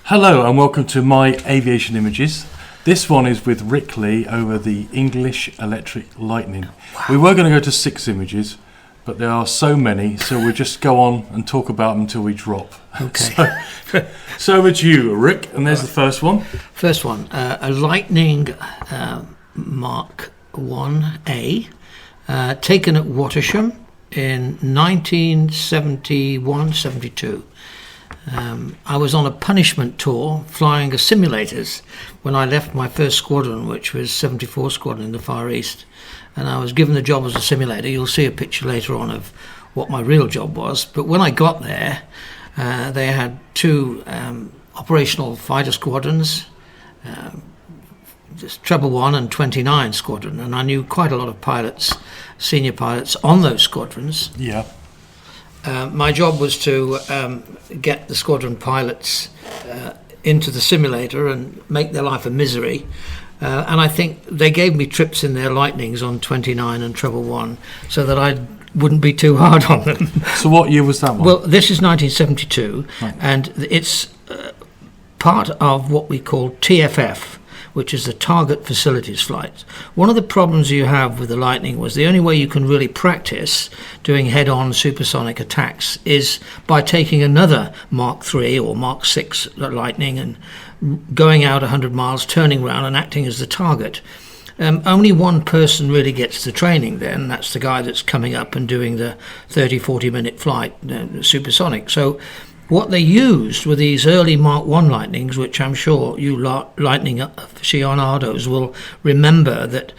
Hello and welcome to my Aviation Images. This one is with Rick Lee over the English Electric Lightning. Wow. We were going to go to 6 images, but there are so many, so we'll just go on and talk about them until we drop. Okay. So over to you, Rick, and there's the first one. First one, a Lightning Mark 1A, taken at Watersham in 1971-72. I was on a punishment tour flying simulators when I left my first squadron, which was 74 Squadron in the Far East, and I was given the job as a simulator. You'll see a picture later on of what my real job was, but when I got there, they had 2 operational fighter squadrons, just Treble 1 and 29 Squadron, and I knew quite a lot of pilots, senior pilots on those squadrons. Yeah. My job was to get the squadron pilots into the simulator and make their life a misery. And I think they gave me trips in their Lightnings on 29 and Treble 1 so that I wouldn't be too hard on them. So what year was that one? Well, this is 1972, right. And it's part of what we call TFF, which is the Target Facilities Flight. One of the problems you have with the Lightning was the only way you can really practice doing head-on supersonic attacks is by taking another Mark III or Mark VI Lightning and going out 100 miles, turning around and acting as the target. Only one person really gets the training then, that's the guy that's coming up and doing the 30-40 minute flight, supersonic. So what they used were these early Mark I Lightnings, which I'm sure you Lightning aficionados will remember, that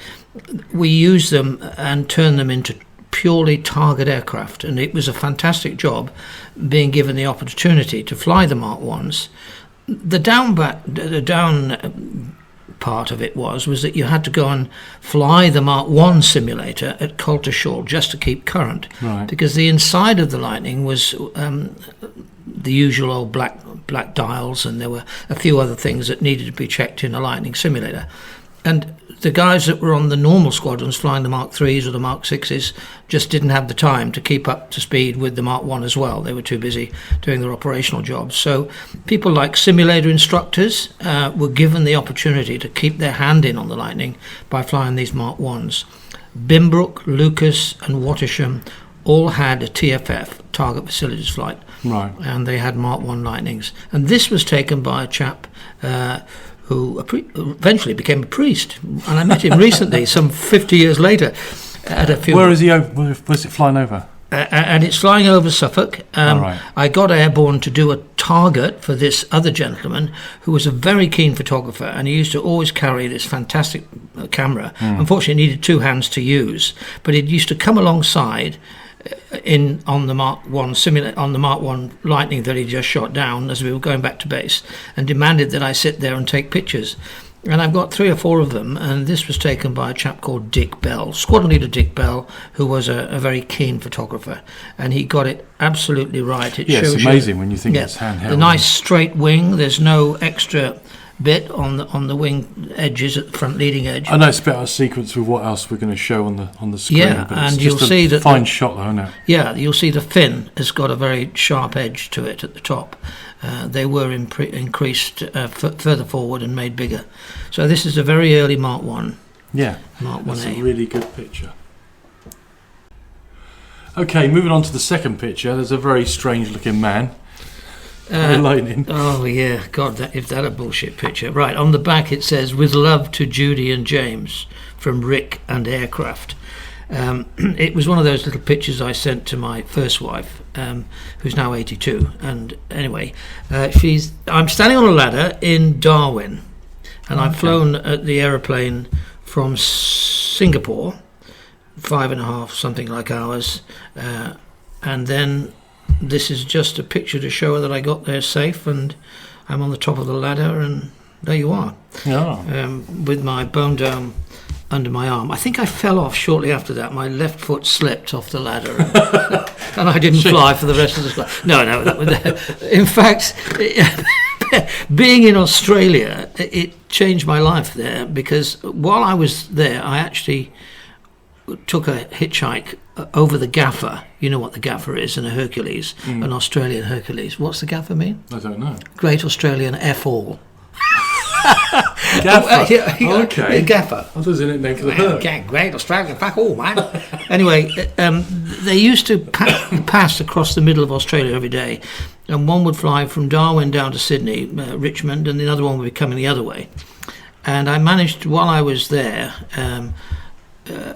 we used them and turned them into purely target aircraft. And it was a fantastic job being given the opportunity to fly the Mark Is. The down part of it was that you had to go and fly the Mark I simulator at Coltishall just to keep current, right. Because the inside of the Lightning was the usual old black dials, and there were a few other things that needed to be checked in a Lightning simulator. And the guys that were on the normal squadrons flying the Mark IIIs or the Mark VIs just didn't have the time to keep up to speed with the Mark I as well. They were too busy doing their operational jobs. So people like simulator instructors were given the opportunity to keep their hand in on the Lightning by flying these Mark Is. Bimbrook, Lucas and Watersham all had a TFF, Target Facilities Flight. Right. And they had Mark I Lightnings. And this was taken by a chap who eventually became a priest. And I met him recently, some 50 years later, at a funeral. Where is he? Where's it flying over? And it's flying over Suffolk. Right. I got airborne to do a target for this other gentleman who was a very keen photographer, and he used to always carry this fantastic camera. Unfortunately, he needed 2 hands to use, but it used to come alongside on the Mark I Lightning that he just shot down as we were going back to base, and demanded that I sit there and take pictures. And I've got 3 or 4 of them, and this was taken by a chap called Dick Bell, squadron leader Dick Bell, who was a very keen photographer, and he got it absolutely right. It's amazing when you think it's handheld. The nice straight wing, there's no extra bit on the wing edges at the front leading edge. I know it's a bit out of sequence with what else we're going to show on the screen. Yeah, but and it's you'll just see a that fine shot though, isn't it? Yeah, you'll see the fin has got a very sharp edge to it at the top. They were increased further forward and made bigger. So this is a very early Mark I. Yeah, Mark that's 1A. a really good picture. Okay, moving on to the second picture. There's a very strange looking man. Lightning. Oh yeah, God, if that a bullshit picture. Right, on the back it says, "With love to Judy and James from Rick and Aircraft." It was one of those little pictures I sent to my first wife, who's now 82. And anyway, I'm standing on a ladder in Darwin, and I've flown at the aeroplane from Singapore, 5.5 something like hours, and then this is just a picture to show that I got there safe, and I'm on the top of the ladder, and there you are. Yeah. With my bone dome under my arm. I think I fell off shortly after that. My left foot slipped off the ladder, and I didn't fly for the rest of the flight. No, in fact, being in Australia, it changed my life there, because while I was there, I actually took a hitchhike over the gaffer. You know what the gaffer is in a Hercules, an Australian Hercules. What's the gaffer mean? I don't know. Great Australian F-all. Gaffer. Okay. Gaffer. I thought it was in it for the bird. Great Australian fuck all, man. Anyway, they used to pass across the middle of Australia every day, and one would fly from Darwin down to Sydney, Richmond, and the other one would be coming the other way. And I managed, while I was there,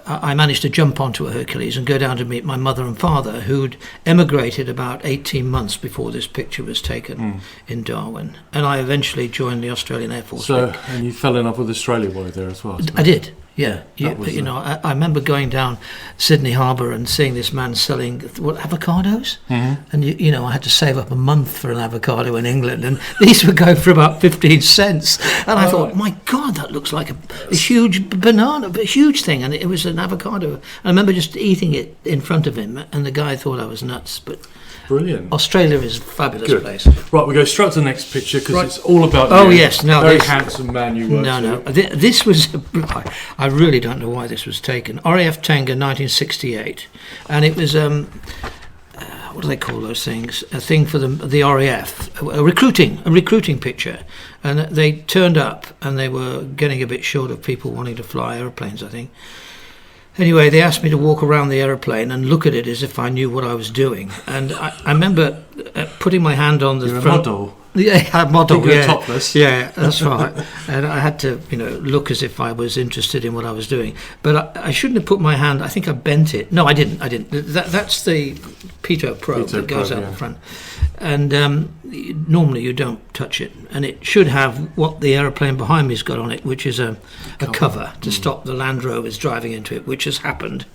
I managed to jump onto a Hercules and go down to meet my mother and father, who'd emigrated about 18 months before this picture was taken in Darwin. And I eventually joined the Australian Air Force. So, and you fell in love with Australia while you were there as well? I did. Yeah, I remember going down Sydney Harbour and seeing this man selling avocados, and I had to save up a month for an avocado in England, and these were going for about 15 cents, and I thought, my God, that looks like a huge banana, a huge thing, and it was an avocado. I remember just eating it in front of him, and the guy thought I was nuts, but. Brilliant. Australia is a fabulous place. Right, we go straight to the next picture because it's all about very handsome man you were. This was. I really don't know why this was taken. RAF Tenga, 1968, and it was what do they call those things? A thing for the RAF, a recruiting picture, and they turned up and they were getting a bit short of people wanting to fly aeroplanes, I think. Anyway, they asked me to walk around the aeroplane and look at it as if I knew what I was doing. And I remember putting my hand on the front. A model. Yeah, a model. Yeah, topless. Yeah, that's right. And I had to, look as if I was interested in what I was doing. But I shouldn't have put my hand. I think I bent it. No, I didn't. That's the pitot probe that goes out the front. And normally you don't touch it, and it should have what the aeroplane behind me's got on it, which is a cover to stop the Land Rovers driving into it, which has happened,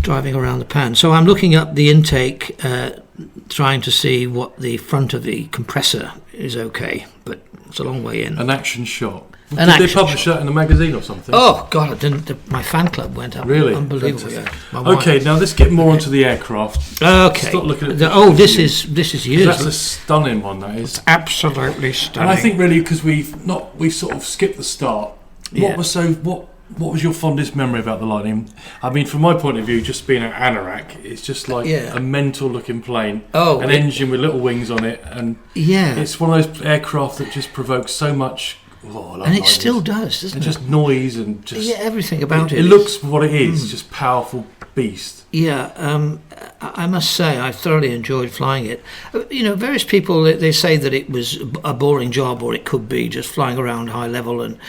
driving around the pan. So I'm looking up the intake, trying to see what the front of the compressor is okay, but it's a long way in. An action shot. Did they publish that in a magazine or something? Oh, God, I didn't. My fan club went up. Really? Unbelievable. Yeah. Okay, now let's get more onto the aircraft. Okay. Stop looking at this is years. That's a stunning one, that is. It's absolutely stunning. And I think really because we sort of skipped the start. Yeah. What was your fondest memory about the Lightning? I mean, from my point of view, just being an anorak, it's just like a mental-looking plane. Oh, an engine with little wings on it, and it's one of those aircraft that just provokes so much. And it still does, doesn't it? Just noise and just everything about it. It looks what it is, just powerful beast. Yeah, I must say I thoroughly enjoyed flying it. Various people they say that it was a boring job, or it could be just flying around high level, and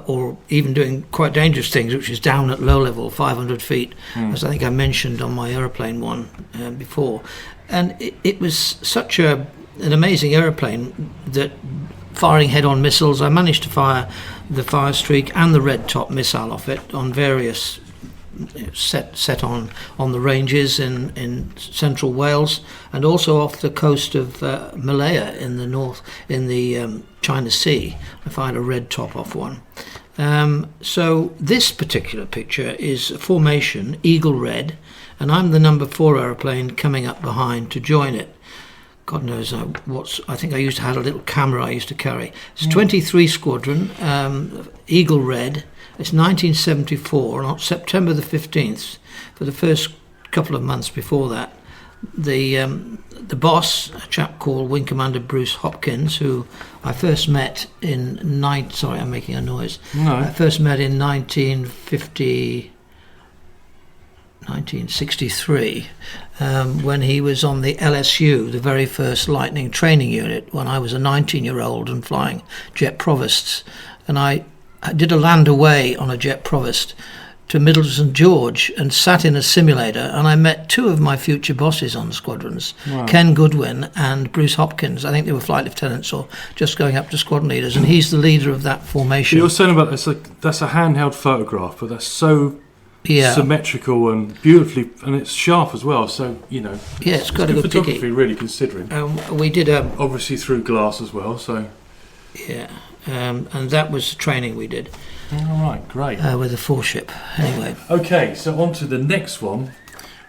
or even doing quite dangerous things, which is down at low level, 500 feet, as I think I mentioned on my aeroplane one before. And it was such an amazing aeroplane that. Firing head-on missiles, I managed to fire the Firestreak and the Red Top missile off it on various set on the ranges in central Wales, and also off the coast of Malaya in the north, in the China Sea. I fired a Red Top off one. So this particular picture is a formation, Eagle Red, and I'm the number 4 aeroplane coming up behind to join it. God knows I think I used to have a little camera I used to carry. It's 23 Squadron, Eagle Red. It's 1974, on September the 15th. For the first couple of months before that, the boss, a chap called Wing Commander Bruce Hopkins, who I first met in sorry, I'm making a noise. No. I first met in 1963, when he was on the LSU, the very first Lightning training unit, when I was a 19-year-old and flying Jet Provosts. And I did a land away on a Jet Provost to Middlezoy George and sat in a simulator, and I met 2 of my future bosses on the squadrons, Ken Goodwin and Bruce Hopkins. I think they were flight lieutenants or just going up to squadron leaders, and he's the leader of that formation. You're saying about this, that's a handheld photograph, but that's so symmetrical and beautifully, and it's sharp as well. So it's got a good photography, picky. really considering. We did obviously through glass as well. So and that was training we did. All right, great. With a 4-ship, anyway. Okay, so on to the next one,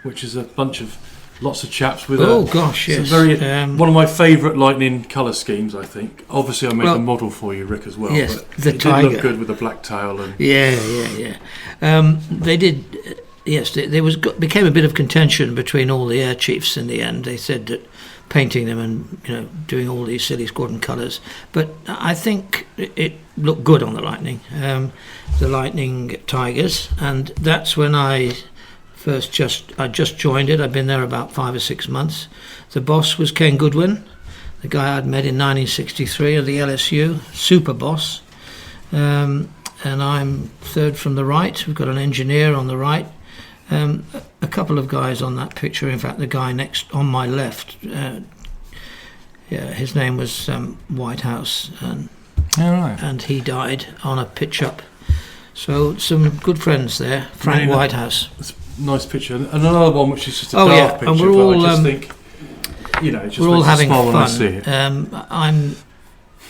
which is a bunch of lots of chaps with. Yes. Very one of my favourite Lightning colour schemes, I think. Obviously, I made the model for you, Rick, as well. Yes, but the it Tiger did look good with the black tail and. Yeah. They did. Yes, there became a bit of contention between all the air chiefs in the end. They said that painting them and doing all these silly squadron colours, but I think it looked good on the Lightning, the Lightning Tigers, and that's when I just joined it. I'd been there about 5 or 6 months. The boss was Ken Goodwin, the guy I'd met in 1963 at the LSU, super boss, and I'm third from the right. We've got an engineer on the right. A couple of guys on that picture. In fact, the guy next on my left, his name was Whitehouse, and he died on a pitch-up. So some good friends there. Frank Whitehouse. It's a nice picture. And another one which is just a dark picture. And we're all, I just think, it just we're all makes having a smile fun. when I see it. I'm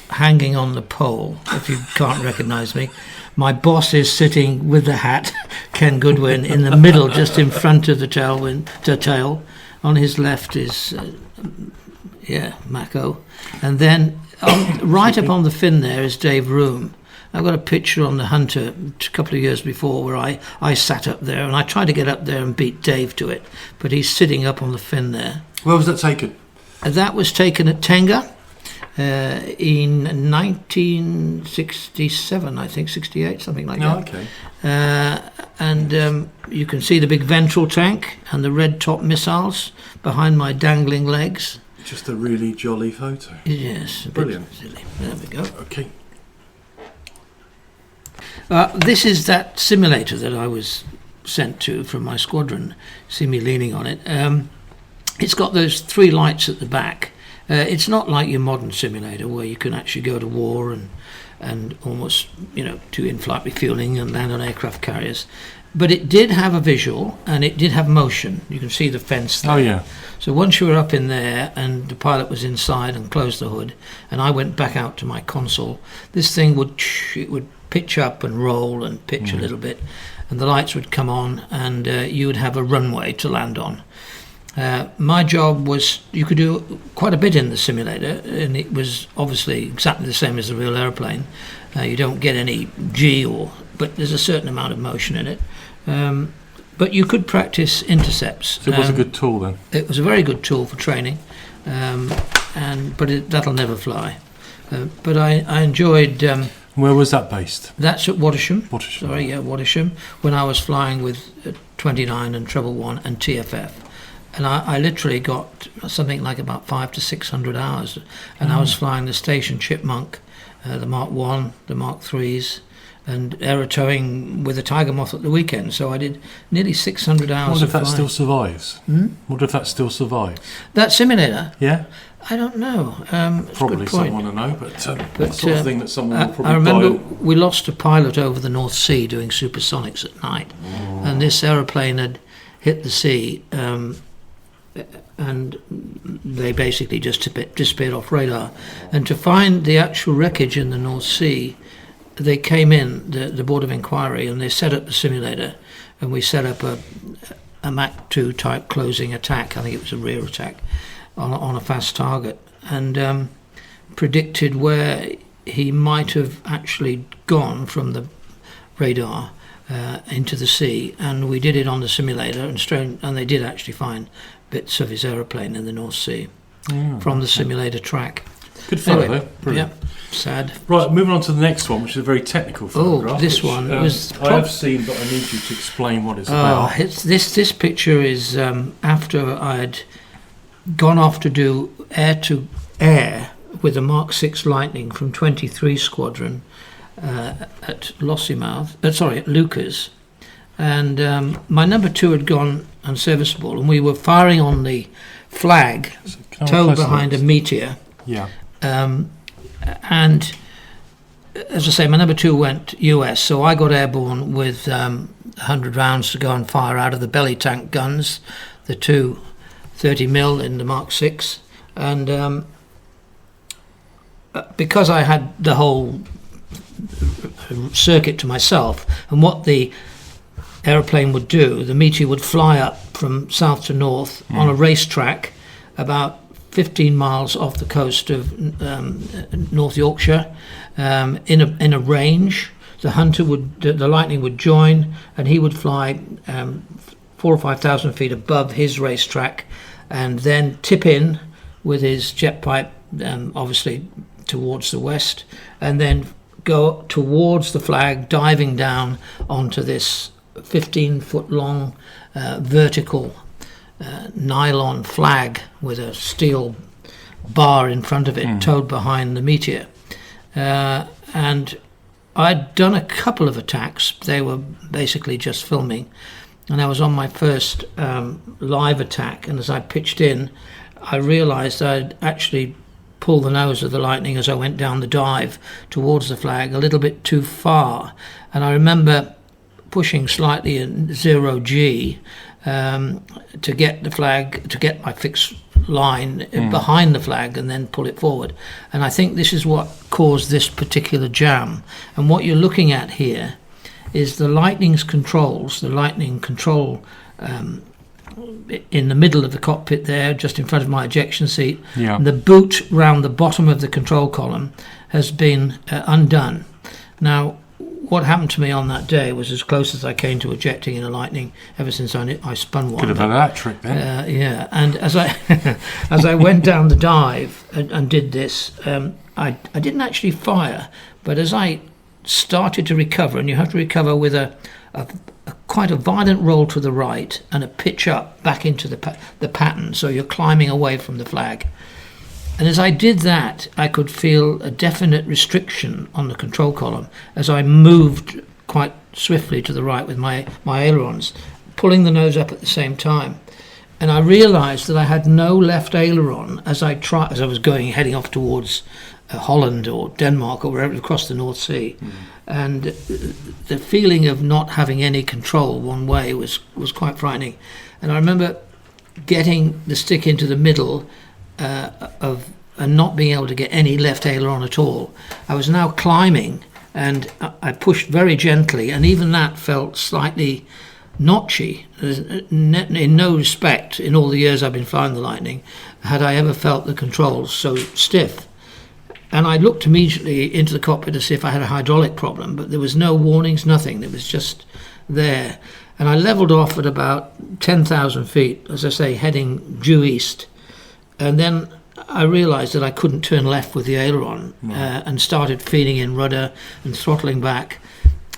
hanging on the pole, if you can't recognise me. My boss is sitting with the hat, Ken Goodwin, in the middle, just in front of the tail. On his left is, Mako. And then right up on the fin there is Dave Room. I've got a picture on the Hunter a couple of years before where I sat up there, and I tried to get up there and beat Dave to it, but he's sitting up on the fin there. Where was that taken? That was taken at Hangar. In 1967, I think, 68, something like that. Okay. And you can see the big ventral tank and the red top missiles behind my dangling legs. Just a really jolly photo. Yes. Brilliant. Silly. There we go. Okay. This is that simulator that I was sent to from my squadron. See me leaning on it. It's got those 3 lights at the back. It's not like your modern simulator where you can actually go to war and almost, do in-flight refueling and land on aircraft carriers. But it did have a visual and it did have motion. You can see the fence there. Oh, yeah. So once you were up in there and the pilot was inside and closed the hood and I went back out to my console, this thing would pitch up and roll and pitch a little bit, and the lights would come on and you would have a runway to land on. My job was, you could do quite a bit in the simulator, and it was obviously exactly the same as a real airplane. You don't get any G, but there's a certain amount of motion in it. But you could practice intercepts. So it was a good tool then? It was a very good tool for training, but that'll never fly. But I enjoyed... Where was that based? That's at Wattisham. Wattisham. When I was flying with 29 and Treble 1 and TFF. And I literally got something like about 500 to 600 hours. And I was flying the Station Chipmunk, the Mark 1, the Mark 3s, and aerotowing with a Tiger Moth at the weekend. So I did nearly 600 hours What if of that flying. still survives? What if that still survives? That simulator? Yeah? I don't know. Probably someone to know, but that sort of thing that someone will probably I remember buy. we lost a pilot over the North Sea doing supersonics at night. And this aeroplane had hit the sea, and they basically just disappeared off radar. And to find the actual wreckage in the North Sea, they came in, the Board of Inquiry, and they set up the simulator, and we set up a Mach 2 type closing attack. I think it was a rear attack on a fast target, and predicted where he might have actually gone from the radar into the sea. And we did it on the simulator, and they did actually find bits of his aeroplane in the North Sea from the simulator track. Good photo, though. Brilliant. Yeah, sad. Right, moving on to the next one, which is a very technical photograph. This one was... I have seen, but I need you to explain what it's about. This picture is after I'd gone off to do air-to-air with a Mark 6 Lightning from 23 Squadron at Lucas. And my number 2 had gone unserviceable, and we were firing on the flag towed behind a Meteor. Yeah. And as I say, my number 2 went US, so I got airborne with 100 rounds to go and fire out of the belly tank guns, the 2 30mm in the Mark 6, and because I had the whole circuit to myself, and what the aeroplane would do, the Meteor would fly up from south to north on a racetrack about 15 miles off the coast of North Yorkshire, in a range. the Lightning would join, and he would fly 4,000 or 5,000 feet above his racetrack, and then tip in with his jet pipe, obviously towards the west, and then go towards the flag, diving down onto this 15-foot long vertical nylon flag with a steel bar in front of it, towed behind the Meteor. And I'd done a couple of attacks. They were basically just filming, and I was on my first live attack, and as I pitched in, I realized I'd actually pulled the nose of the Lightning as I went down the dive towards the flag a little bit too far, and I remember pushing slightly in 0G to get the flag, to get my fixed line behind the flag and then pull it forward. And I think this is what caused this particular jam. And what you're looking at here is the Lightning's controls, the Lightning control in the middle of the cockpit there, just in front of my ejection seat. Yeah. The boot round the bottom of the control column has been undone. Now, what happened to me on that day was as close as I came to ejecting in a Lightning ever since I spun one. Could have had that trick then. Yeah, and as I as I went down the dive and did this, I didn't actually fire, but as I started to recover, and you have to recover with a quite a violent roll to the right and a pitch up back into the pattern, so you're climbing away from the flag. And as I did that, I could feel a definite restriction on the control column as I moved quite swiftly to the right with my ailerons, pulling the nose up at the same time. And I realized that I had no left aileron as I was heading off towards Holland or Denmark or wherever, across the North Sea. And the feeling of not having any control one way was quite frightening. And I remember getting the stick into the middle and not being able to get any left aileron at all. I was now climbing, and I pushed very gently, and even that felt slightly notchy. In no respect, in all the years I've been flying the Lightning, had I ever felt the controls so stiff. And I looked immediately into the cockpit to see if I had a hydraulic problem, but there was no warnings, nothing. It was just there. And I levelled off at about 10,000 feet, as I say, heading due east. And then I realised that I couldn't turn left with the aileron, and started feeding in rudder and throttling back.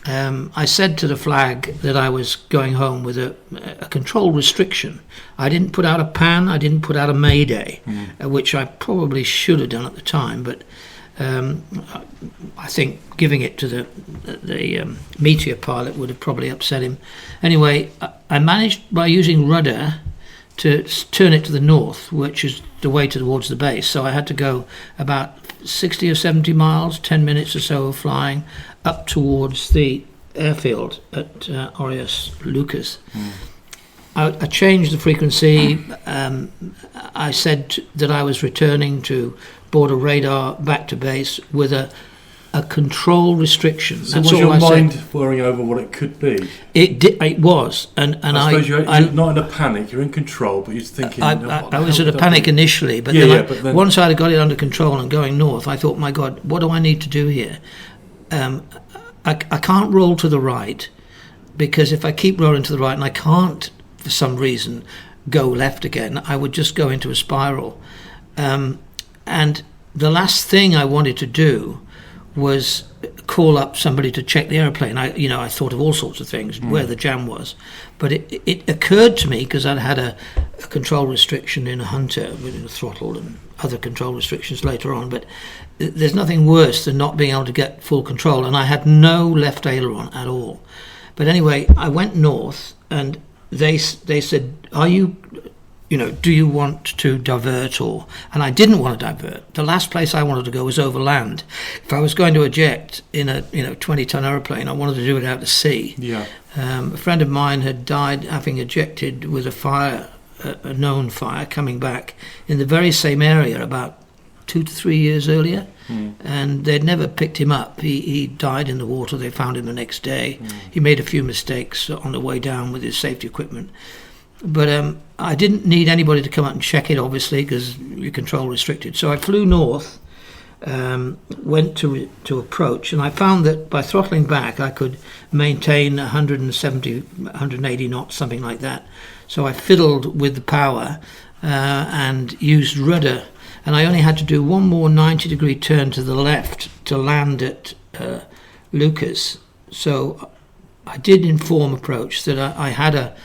I said to the flag that I was going home with a control restriction. I didn't put out a pan, I didn't put out a mayday, which I probably should have done at the time, but I think giving it to the Meteor pilot would have probably upset him. Anyway, I managed by using rudder to turn it to the north, which is the way towards the base. So I had to go about 60 or 70 miles, 10 minutes or so of flying, up towards the airfield at Aureus Lucas. I changed the frequency. I said that I was returning to border radar back to base with a control restriction. So was your mind worrying over what it could be? It was, and I suppose you're not in a panic. You're in control, but you're thinking. I was in a panic initially, but then once I had got it under control and going north, I thought, my God, what do I need to do here? I can't roll to the right, because if I keep rolling to the right and I can't, for some reason, go left again, I would just go into a spiral. And the last thing I wanted to do was call up somebody to check the airplane. I thought of all sorts of things, where the jam was. But it occurred to me, because I'd had a control restriction in a Hunter with a throttle and other control restrictions later on, but there's nothing worse than not being able to get full control, and I had no left aileron at all. But anyway, I went north, and they said, do you want to divert? And I didn't want to divert. The last place I wanted to go was overland. If I was going to eject in a 20-ton aeroplane, I wanted to do it out to sea. Yeah. A friend of mine had died having ejected with a known fire, coming back in the very same area about 2 to 3 years earlier, and they'd never picked him up. He died in the water. They found him the next day. He made a few mistakes on the way down with his safety equipment. But I didn't need anybody to come up and check it, obviously, because you're control restricted. So I flew north, went to approach, and I found that by throttling back I could maintain 170, 180 knots, something like that. So I fiddled with the power and used rudder, and I only had to do one more 90-degree turn to the left to land at Lucas. So I did inform approach that I had a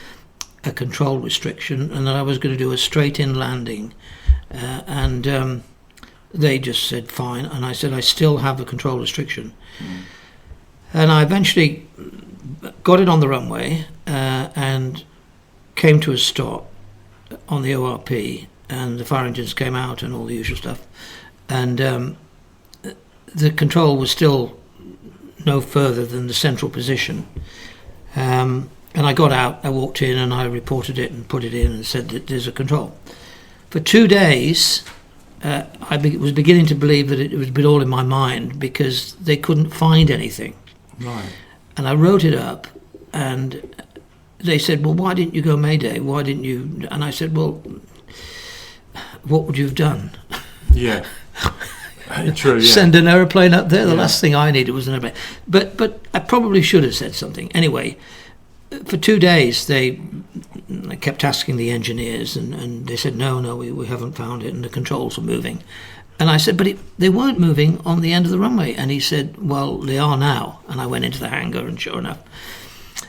control restriction and that I was going to do a straight-in landing, and they just said fine, and I said I still have a control restriction. And I eventually got it on the runway and came to a stop on the ORP, and the fire engines came out and all the usual stuff, and the control was still no further than the central position, and I got out, I walked in and I reported it and put it in and said that there's a control. For 2 days I was beginning to believe that it was all in my mind, because they couldn't find anything. Right. And I wrote it up, and they said, well, why didn't you go Mayday? Why didn't you? And I said, well, what would you have done? Yeah. True, yeah. Send an aeroplane up there? The last thing I needed was an aeroplane. But I probably should have said something. Anyway, for 2 days they kept asking the engineers, and they said, no, we haven't found it, and the controls were moving. And I said, but they weren't moving on the end of the runway. And he said, well, they are now. And I went into the hangar, and sure enough.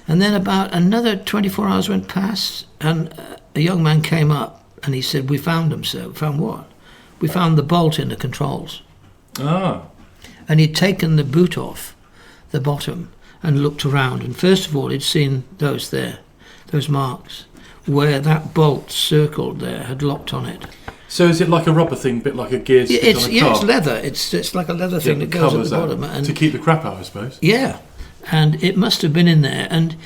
And then about another 24 hours went past, and a young man came up, and he said, we found them, sir. Found what? We found the bolt in the controls. Ah. And he'd taken the boot off the bottom and looked around. And first of all, he'd seen those marks, where that bolt circled there had locked on it. So is it like a rubber thing, a bit like a gear stick on a car? Yeah, it's leather. It's like a leather thing that goes at the bottom. And to keep the crap out, I suppose. Yeah, and it must have been in there. And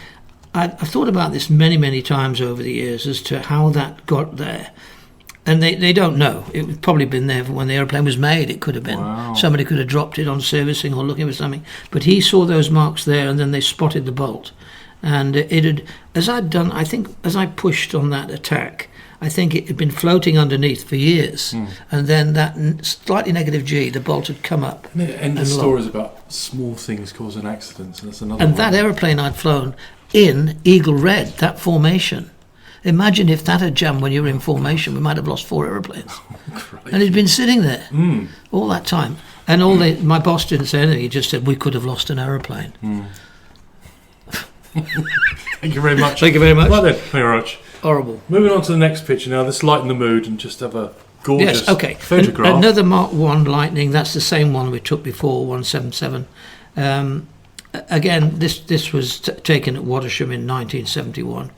I've thought about this many, many times over the years as to how that got there. And they don't know. It would probably been there when the aeroplane was made. It could have been. Wow. Somebody could have dropped it on servicing or looking for something. But he saw those marks there, and then they spotted the bolt. And it had, as I'd done, I think, as I pushed on that attack, I think it had been floating underneath for years. And then that slightly negative G, the bolt had come up. And the stories about small things causing accidents. And that's another and one. that aeroplane I'd flown in Eagle Red, that formation. Imagine if that had jammed when you were in formation, we might have lost 4 aeroplanes. And it'd been sitting there all that time. And my boss didn't say anything, he just said, we could have lost an aeroplane. Thank you very much. Thank you very much. Right then, thank you very much. Horrible. Moving on to the next picture now. Let's lighten the mood and just have a gorgeous photograph. Another Mark 1 Lightning, that's the same one we took before, 177. Again, this was taken at Watersham in 1971.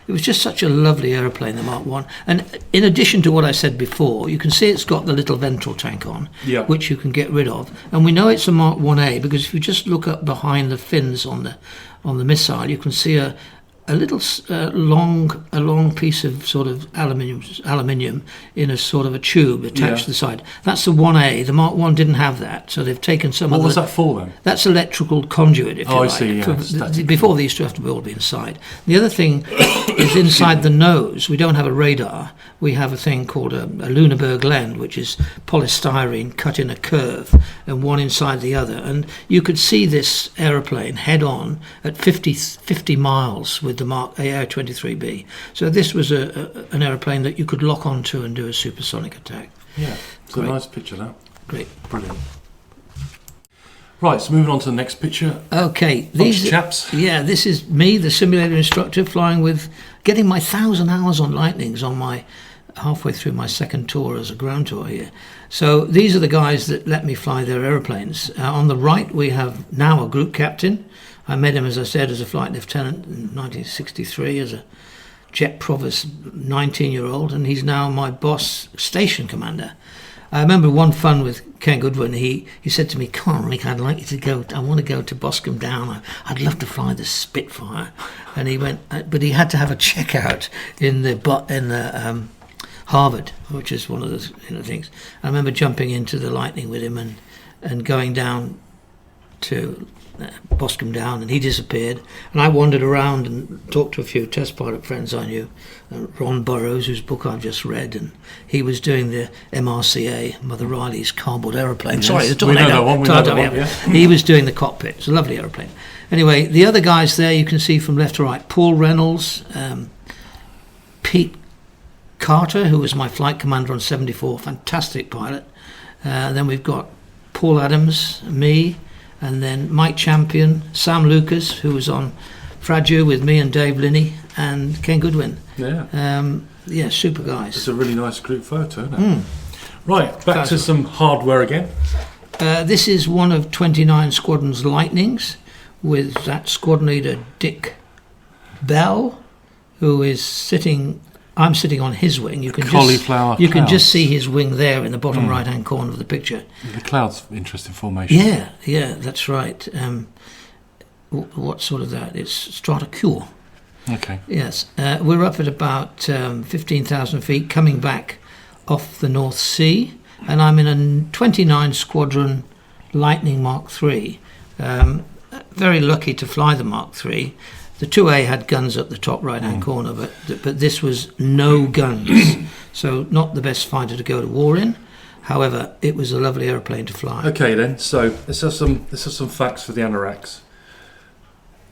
It was just such a lovely aeroplane, the Mark 1. And in addition to what I said before, you can see it's got the little ventral tank on, which you can get rid of. And we know it's a Mark 1A because if you just look up behind the fins on the missile, you can see a little long piece of sort of aluminium in a sort of a tube attached to the side. That's the 1A. The Mark 1 didn't have that, so they've taken some. What was that for then? That's electrical conduit, if you like. I see. Yeah, before they used to have to all be inside. The other thing is inside the nose. We don't have a radar. We have a thing called a Lüneburg lens, which is polystyrene cut in a curve, and one inside the other. And you could see this aeroplane head on at 50 miles with the Mark AR-23B. So this was an aeroplane that you could lock onto and do a supersonic attack. Yeah, it's a nice picture, that. Great. Brilliant. Right, so moving on to the next picture. Okay, these chaps. Yeah, this is me, the simulator instructor, getting my 1,000 hours on Lightnings on my halfway through my second tour as a ground tour here. So these are the guys that let me fly their aeroplanes. On the right, we have now a group captain. I met him, as I said, as a flight lieutenant in 1963 as a Jet Provost 19-year-old, and he's now my boss station commander. I remember one fun with Ken Goodwin. He said to me, "Come on, Rick, I'd like you to go. I want to go to Boscombe Down. I'd love to fly the Spitfire." And he went, but he had to have a checkout in the Harvard, which is one of the things. I remember jumping into the Lightning with him and going down to Boscombe Down, and he disappeared. And I wandered around and talked to a few test pilot friends I knew. Ron Burrows, whose book I've just read, and he was doing the MRCA, Mother Riley's cardboard aeroplane. Yes. Sorry, the We know tornado. that one, yeah. He was doing the cockpit. It's a lovely aeroplane. Anyway, the other guys there you can see from left to right: Paul Reynolds, Pete Carter, who was my flight commander on 74, fantastic pilot. Then we've got Paul Adams, me, and then Mike Champion, Sam Lucas, who was on Fragile with me and Dave Linney, and Ken Goodwin. Yeah. Super guys. It's a really nice group photo, isn't it? Right, back to some hardware again. This is one of 29 Squadron's Lightnings, with that squadron leader Dick Bell, who is sitting. I'm sitting on his wing. You can can just see his wing there in the bottom right-hand corner of the picture. The cloud's interesting formation. Yeah, that's right. What sort of that? It's Stratocure. Okay. Yes, we're up at about 15,000 feet, coming back off the North Sea, and I'm in a 29 Squadron Lightning Mark III. Very lucky to fly the Mark III. The 2A had guns up the top right-hand corner, but this was no guns, so not the best fighter to go to war in. However, it was a lovely aeroplane to fly. Okay then, so let's have some facts for the anoraks.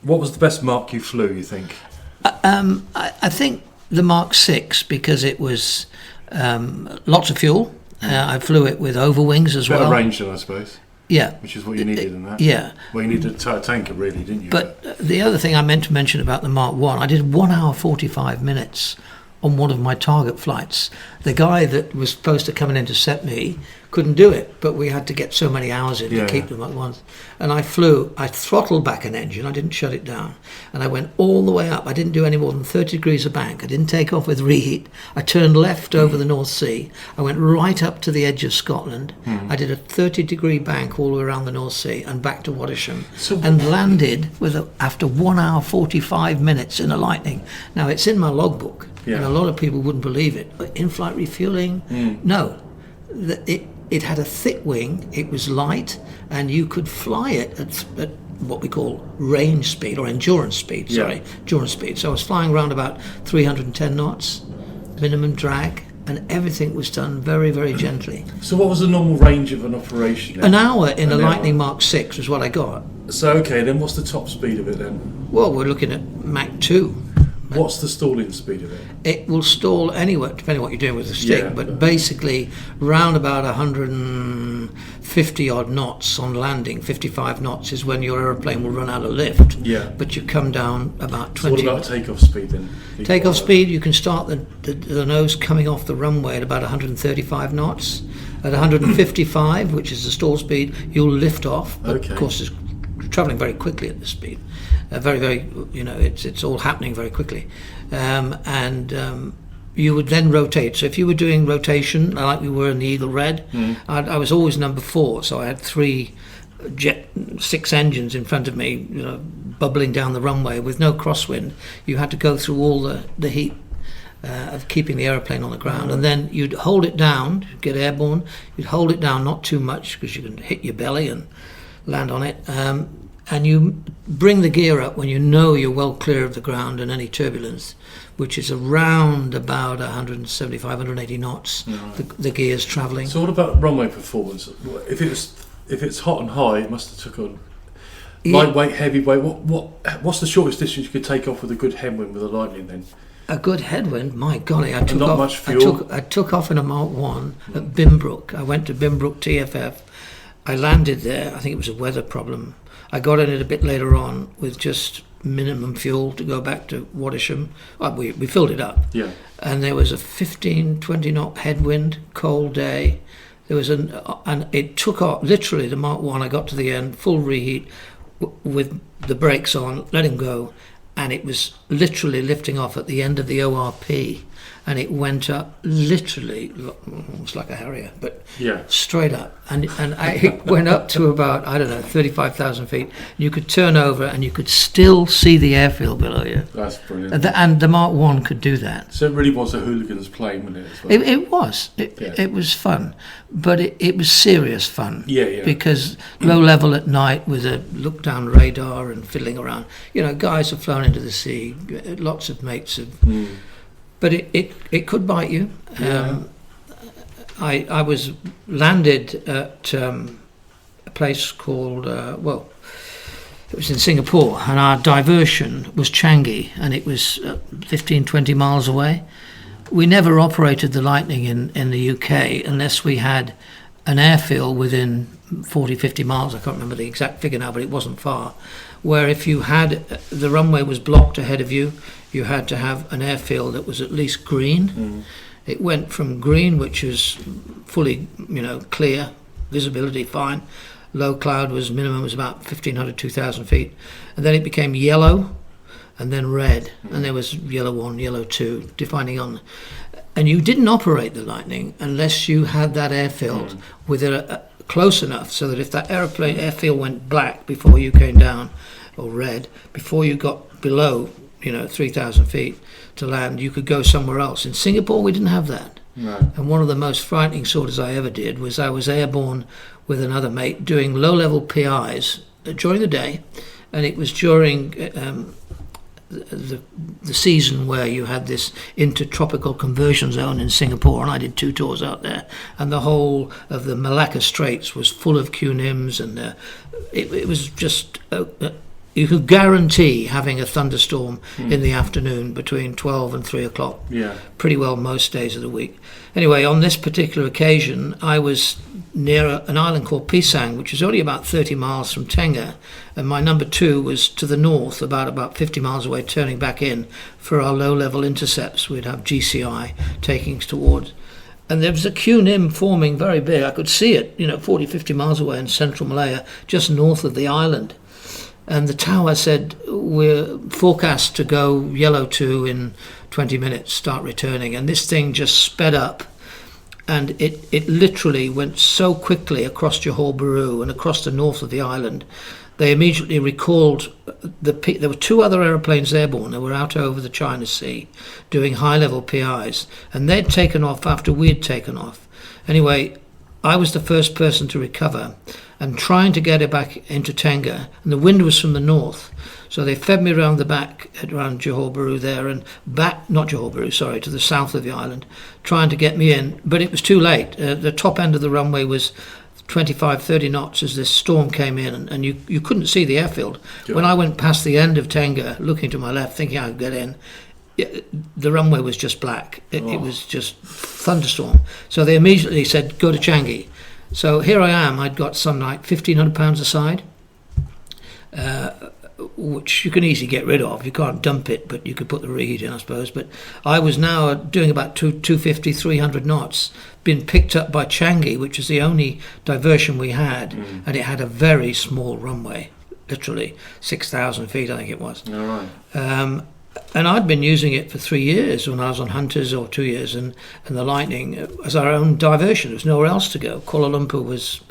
What was the best Mark you flew, you think? I think the Mark VI, because it was lots of fuel. I flew it with overwings as well. Better range than I suppose. Yeah. Which is what you needed in that. Yeah. Well, you needed a tanker, really, didn't you? But the other thing I meant to mention about the Mark I did 1 hour 45 minutes on one of my target flights. The guy that was supposed to come and intercept me couldn't do it, but we had to get so many hours in to keep them at once. And I throttled back an engine, I didn't shut it down, and I went all the way up. I didn't do any more than 30 degrees of bank. I didn't take off with reheat. I turned left over the North Sea. I went right up to the edge of Scotland. I did a 30-degree bank all the way around the North Sea and back to Wattisham, and landed after 1 hour 45 minutes in a Lightning. Now, it's in my logbook, and a lot of people wouldn't believe it. But in-flight refueling, no. It had a thick wing, it was light, and you could fly it at what we call range speed, or endurance speed, endurance speed. So I was flying around about 310 knots, minimum drag, and everything was done very, very gently. So what was the normal range of an operation then? An hour in a Lightning Mark VI was what I got. So, okay, then what's the top speed of it then? Well, we're looking at Mach 2. What's the stalling speed of it? It will stall anywhere, depending on what you're doing with the stick, but basically round about 150 odd knots on landing. 55 knots is when your aeroplane will run out of lift. Yeah. But you come down about 20. So what about takeoff speed then? Takeoff speed, you can start the nose coming off the runway at about 135 knots. At 155, which is the stall speed, you'll lift off. But of course, it's travelling very quickly at this speed. Very, very, it's all happening very quickly. You would then rotate. So if you were doing rotation, like we were in the Eagle Red, I was always number 4, so I had 6 engines in front of me, bubbling down the runway with no crosswind. You had to go through all the heat of keeping the aeroplane on the ground, and then you'd hold it down, get airborne. You'd hold it down, not too much, because you can hit your belly and land on it. And you bring the gear up when you know you're well clear of the ground and any turbulence, which is around about 175, 180 knots. The gear's travelling. So what about runway performance? If it's hot and high, it must have took on lightweight, heavyweight. What's the shortest distance you could take off with a good headwind with a Lightning then? A good headwind, my golly! I took not off. Much fuel. I took off in a Mark 1 at Bimbrook. I went to Bimbrook TFF. I landed there. I think it was a weather problem. I got in it a bit later on with just minimum fuel to go back to Wattisham. Well, we filled it up. Yeah. And there was a 15, 20 knot headwind, cold day. There was and it took off, literally the Mark 1, I got to the end, full reheat, with the brakes on, let him go, and it was literally lifting off at the end of the ORP. and it went up literally, it's like a Harrier, but Yeah. straight up. It went up to about, 35,000 feet. You could turn over and you could still see the airfield below you. That's brilliant. And the Mark 1 could do that. So it really was a hooligan's plane, wasn't it? As well? It was. It was fun, but it was serious fun. Yeah. Because low level at night with a look down radar and fiddling around. Guys have flown into the sea. Lots of mates have. But it could bite you. Yeah. I was landed at a place called it was in Singapore, and our diversion was Changi, and it was 15, 20 miles away. We never operated the Lightning in the UK unless we had an airfield within 40, 50 miles. I can't remember the exact figure now, but it wasn't far. Where if you had, the runway was blocked ahead of you, you had to have an airfield that was at least green. It went from green, which was fully, clear, visibility fine. Low cloud was minimum was about 1,500, 2,000 feet. And then it became yellow and then red. And there was yellow 1, yellow 2, defining on. And you didn't operate the Lightning unless you had that airfield with it close enough so that if that airfield went black before you came down, or red, before you got below, 3,000 feet to land, you could go somewhere else. In Singapore, we didn't have that. No. And one of the most frightening sorties I ever did was I was airborne with another mate doing low-level PIs during the day, and it was during the season where you had this intertropical conversion zone in Singapore, and I did 2 tours out there, and the whole of the Malacca Straits was full of QNIMs, and it was just you could guarantee having a thunderstorm in the afternoon between 12 and 3 o'clock. Yeah. Pretty well most days of the week. Anyway, on this particular occasion, I was near an island called Pisang, which is only about 30 miles from Tenga, and my number 2 was to the north, about 50 miles away, turning back in for our low-level intercepts. We'd have GCI taking us towards. And there was a QNIM forming very big. I could see it, 40, 50 miles away in central Malaya, just north of the island. And the tower said, we're forecast to go yellow 2 in 20 minutes, start returning. And this thing just sped up. And it literally went so quickly across Johor Bahru and across the north of the island. They immediately recalled, there were 2 other aeroplanes airborne that were out over the China Sea doing high-level PIs. And they'd taken off after we'd taken off. Anyway, I was the first person to recover and trying to get it back into Tenga, and the wind was from the north, so they fed me around the back, around Johor Bahru there, and back, not Johor Bahru, sorry, to the south of the island, trying to get me in, but it was too late. The top end of the runway was 25, 30 knots as this storm came in, and you couldn't see the airfield. Yeah. When I went past the end of Tenga, looking to my left, thinking I could get in, the runway was just black. It was just thunderstorm. So they immediately said, go to Changi. So here I am. I'd got some like £1,500 aside, which you can easily get rid of. You can't dump it, but you could put the reheat in, I suppose. But I was now doing about 250, 300 knots, being picked up by Changi, which is the only diversion we had, and it had a very small runway, literally 6,000 feet, I think it was. All right. And I'd been using it for 3 years when I was on Hunters, or 2 years, and the Lightning as our own diversion. There was nowhere else to go. Kuala Lumpur was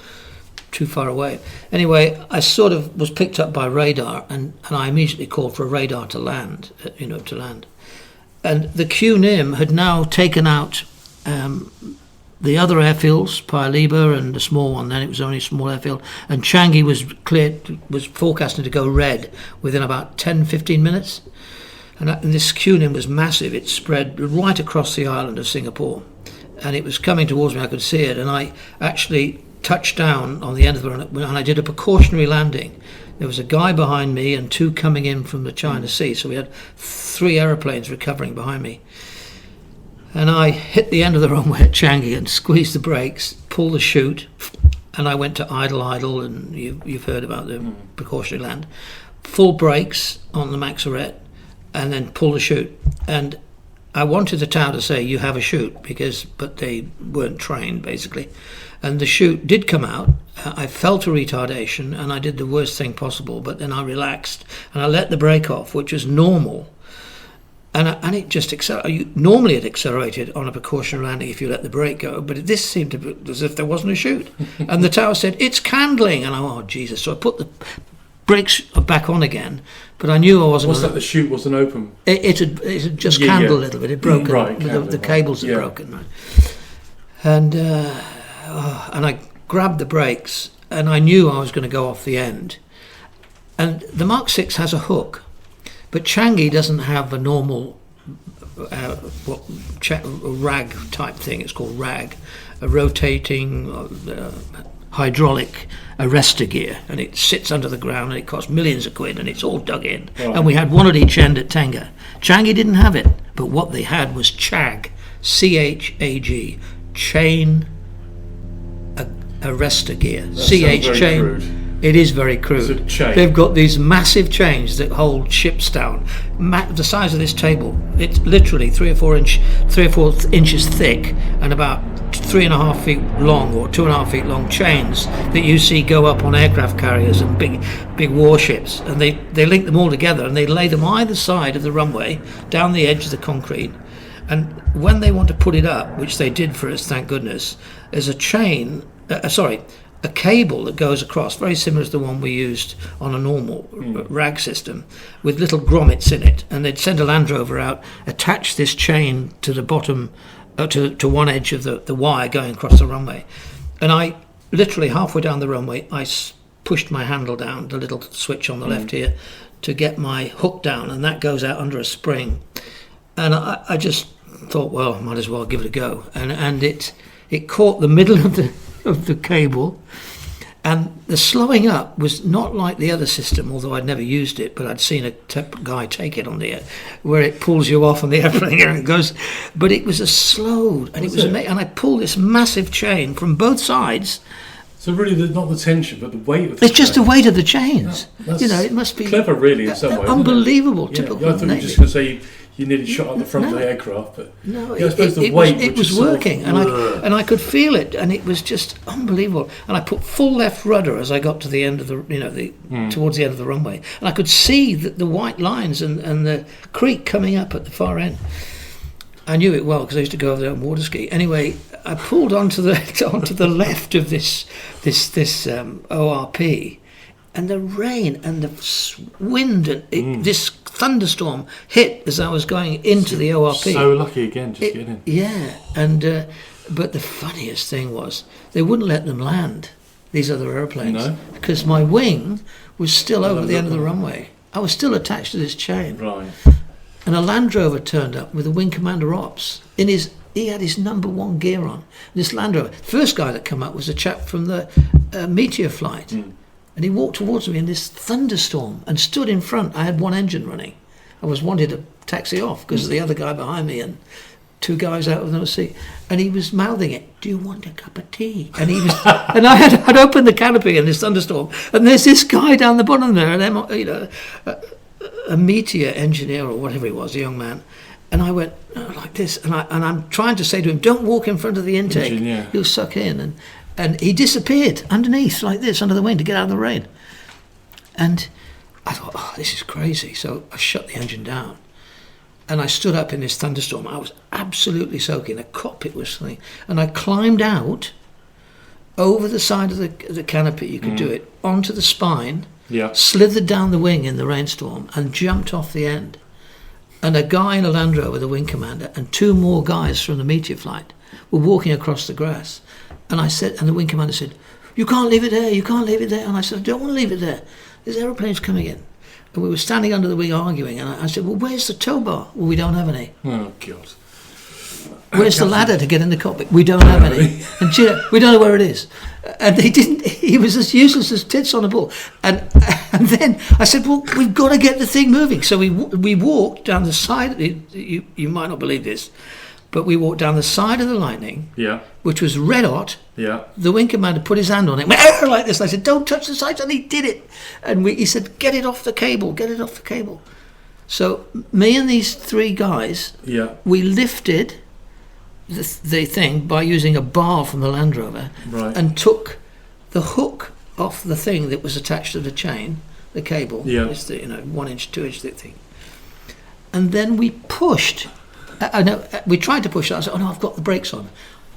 too far away. Anyway, I sort of was picked up by radar, and I immediately called for a radar to land, to land. And the QNIM had now taken out the other airfields, Paya Lebar and the small one, then it was only a small airfield, and Changi was forecasting to go red within about 10, 15 minutes. And this QNIM was massive. It spread right across the island of Singapore. And it was coming towards me. I could see it. And I actually touched down on the end of the run, and I did a precautionary landing. There was a guy behind me and 2 coming in from the China Sea. So we had 3 aeroplanes recovering behind me. And I hit the end of the runway at Changi and squeezed the brakes, pulled the chute, and I went to idle, and you've heard about the precautionary land. Full brakes on the Maxaret, and then pull the chute. And I wanted the tower to say, you have a chute, but they weren't trained, basically. And the chute did come out. I felt a retardation, and I did the worst thing possible, but then I relaxed, and I let the brake off, which was normal. And it just accelerated. Normally it accelerated on a precautionary landing if you let the brake go, but this seemed to be as if there wasn't a chute. And the tower said, "It's candling." And oh, Jesus. So I put the brakes back on again, but I knew I wasn't... What's that, the chute wasn't open? It had just candled a little bit. It broken. Right, the cables had broken. Right. And I grabbed the brakes, and I knew I was going to go off the end. And the Mark 6 has a hook, but Changi doesn't have a normal rag type thing. It's called rag, a rotating hydraulic arrestor gear, and it sits under the ground, and it costs millions of quid, and it's all dug in. Right. And we had one at each end at Hangar. Changi didn't have it, but what they had was CHAG, C-H-A-G, chain arrestor gear. CH chain. Crude. It is very crude. They've got these massive chains that hold ships down, the size of this table. It's literally 3 or 4 inches thick, and about 3.5 feet long, or 2.5 feet long chains that you see go up on aircraft carriers and big warships. And they link them all together, and they lay them either side of the runway, down the edge of the concrete. And when they want to put it up, which they did for us, thank goodness, there's a cable that goes across, very similar to the one we used on a normal rag system, with little grommets in it. And they'd send a Land Rover out, attach this chain to the bottom, to one edge of the wire going across the runway. And I, literally halfway down the runway, I pushed my handle down, the little switch on the left here, to get my hook down, and that goes out under a spring. And I just thought, well, I might as well give it a go. And it caught the middle of the cable, and the slowing up was not like the other system, although I'd never used it, but I'd seen a guy take it on the air, where it pulls you off on the airplane and it goes. But it was a slowed, and it was amazing. And I pulled this massive chain from both sides. So really, not the tension, but the weight of the It's just the weight of the chains. It must be clever, really, in some way. Unbelievable. Typical. I thought you were just going to say you nearly shot out the front of the aircraft, but no, I suppose the weight it was working, and I could feel it, and it was just unbelievable. And I put full left rudder as I got to the end of towards the end of the runway, and I could see the white lines and the creek coming up at the far end. I knew it well because I used to go over there and water ski. Anyway, I pulled onto the left of this ORP, and the rain and the wind and this thunderstorm hit as I was going into the ORP. So lucky again, just getting in. Yeah, and but the funniest thing was they wouldn't let them land, these other airplanes, because my wing was still over the end of the runway. I was still attached to this chain. Right. And a Land Rover turned up with a Wing Commander Ops. He had his number 1 gear on. This Land Rover. First guy that came up was a chap from the Meteor flight. And he walked towards me in this thunderstorm and stood in front. I had one engine running. I was wanted to taxi off because of the other guy behind me and 2 guys out of the seat. And he was mouthing it, "Do you want a cup of tea?" And he was, and I'd opened the canopy in this thunderstorm, and there's this guy down the bottom there, and a Meteor engineer or whatever he was, a young man. And I went like this, and I'm trying to say to him, "Don't walk in front of the intake. He'll suck in." And he disappeared underneath like this, under the wing, to get out of the rain. And I thought, oh, this is crazy. So I shut the engine down. And I stood up in this thunderstorm. I was absolutely soaking. The cockpit was slick. And I climbed out over the side of the canopy, you could do it, onto the spine, slithered down the wing in the rainstorm, and jumped off the end. And a guy in a Land Rover, the Wing Commander, and 2 more guys from the Meteor flight were walking across the grass. And I said, and the Wing Commander said, "You can't leave it there, you can't leave it there." And I said, "I don't want to leave it there. There's aeroplanes coming in." And we were standing under the wing arguing, and I said, "Well, where's the tow bar?" "Well, we don't have any." Oh, God. "Where's the ladder to get in the cockpit?" "We don't have any." And "We don't know where it is." And he was as useless as tits on a ball. And then I said, "Well, we've got to get the thing moving." So we walked down the side. You might not believe this, but we walked down the side of the Lightning, which was red hot. The Wing Commander put his hand on it, went like this. And I said, "Don't touch the sides," and he did it. And he said, "Get it off the cable, get it off the cable." So me and these 3 guys, we lifted the thing by using a bar from the Land Rover, and took the hook off the thing that was attached to the chain, the cable. It's the 1 inch, 2 inch thick thing. and then we pushed. No, we tried to push it. I said, "Oh no, I've got the brakes on."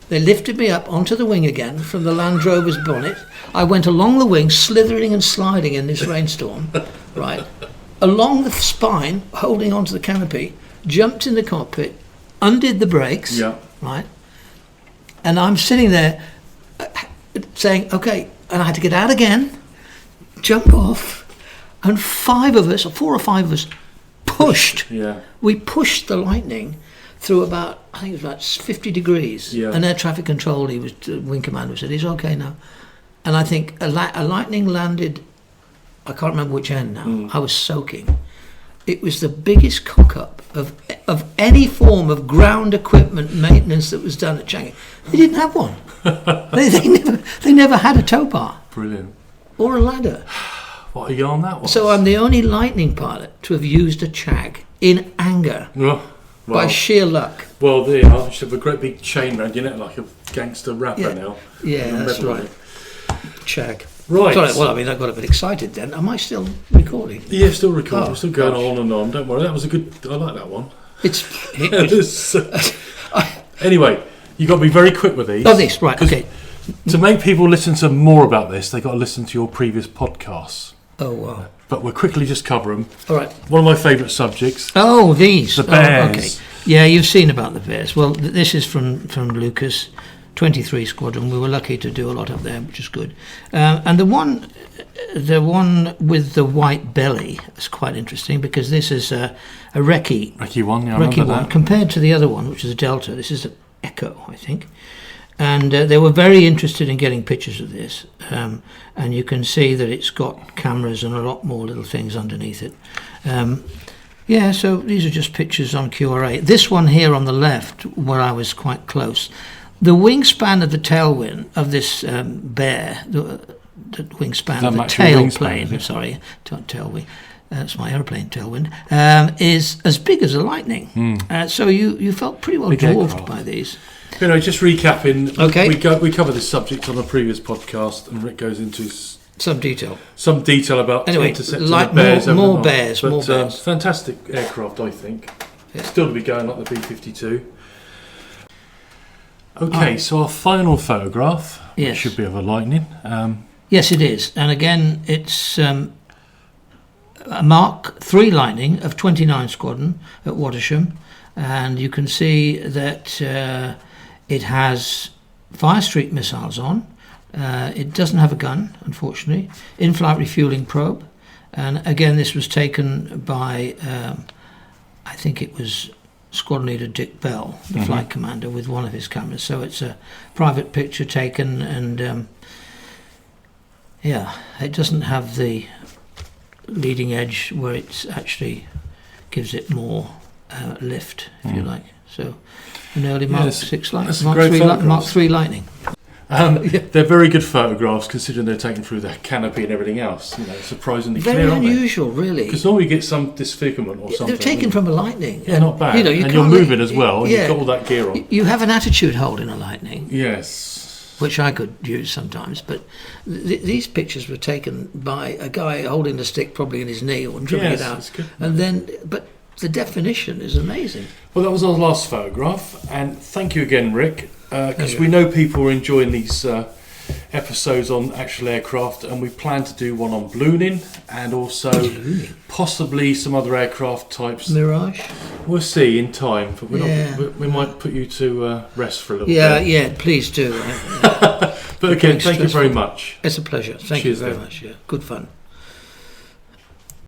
They lifted me up onto the wing again from the Land Rover's bonnet. I went along the wing, slithering and sliding in this rainstorm, right, along the spine, holding onto the canopy, jumped in the cockpit, undid the brakes, right, and I'm sitting there saying, "Okay," and I had to get out again, jump off, and 4 or 5 of us pushed. We pushed the Lightning through about, I think it was about 50 degrees. And air traffic control, wing commander said, "He's okay now." And I think a Lightning landed, I can't remember which end now. I was soaking. It was the biggest cock-up of any form of ground equipment maintenance that was done at Changi. They didn't have one. they never had a tow bar. Brilliant. Or a ladder. What a yarn that was. So I'm the only Lightning pilot to have used a chag in anger. By sheer luck. Well, there you are. You should have a great big chain round your neck like a gangster rapper now. Yeah, that's right. Chag. Right. Sorry, well, I mean, I got a bit excited then. Am I still recording? Yeah, still recording. We're still going on and on. Don't worry. That was a good... I like that one. Anyway, you've got to be very quick with these. Oh, this, right, okay. To make people listen to more about this, they've got to listen to your previous podcasts. Oh, wow. But we'll quickly just cover them. All right. One of my favourite subjects. Oh, these. The bears. Okay. Yeah, you've seen about the bears. Well, this is from Lucas, 23 Squadron. We were lucky to do a lot up there, which is good. And the one with the white belly is quite interesting because this is a recce. Recce one, yeah, I remember that. Compared to the other one, which is a Delta. This is an Echo, I think. And they were very interested in getting pictures of this. And you can see that it's got cameras and a lot more little things underneath it. So these are just pictures on QRA. This one here on the left, where I was quite close, the wingspan of the tailwind of this bear, the wingspan of the tailplane, sorry, tailwing, that's my aeroplane tailwind, is as big as a Lightning. So you felt pretty well dwarfed by these. You know, just recapping. Okay. We covered this subject on a previous podcast, and Rick goes into some detail about intercepting like bears. More bears. Fantastic aircraft, I think. Yeah. Still to be going like the B-52. Okay, so our final photograph should be of a Lightning. Yes, it is, and again, it's a Mark III Lightning of 29 Squadron at Watersham, and you can see that it has Fire Streak missiles on. It doesn't have a gun, unfortunately. In-flight refueling probe. And again, this was taken by, I think it was Squadron Leader Dick Bell, the flight commander, with one of his cameras. So it's a private picture taken, and it doesn't have the leading edge where it actually gives it more lift, if you like. So an early Mark 6 Lightning, Mark 3 Lightning. They're very good photographs considering they're taken through the canopy and everything else. You know, surprisingly very clear, Very unusual, really. Because normally you get some disfigurement or something. They're taken from a Lightning. Yeah, not bad. And you're moving as well, and you've got all that gear on. You have an attitude hold in a Lightning. Yes. Which I could use sometimes, but these pictures were taken by a guy holding the stick probably in his knee or trimming it out. That's good. And then, but the definition is amazing. Well, that was our last photograph, and thank you again, Rick, because we know people are enjoying these episodes on actual aircraft, and we plan to do one on ballooning and also possibly some other aircraft types. Mirage? We'll see in time, but we might put you to rest for a little bit. Yeah, please do. But again, thank you very much. It's a pleasure. Thank you very much. Yeah, good fun.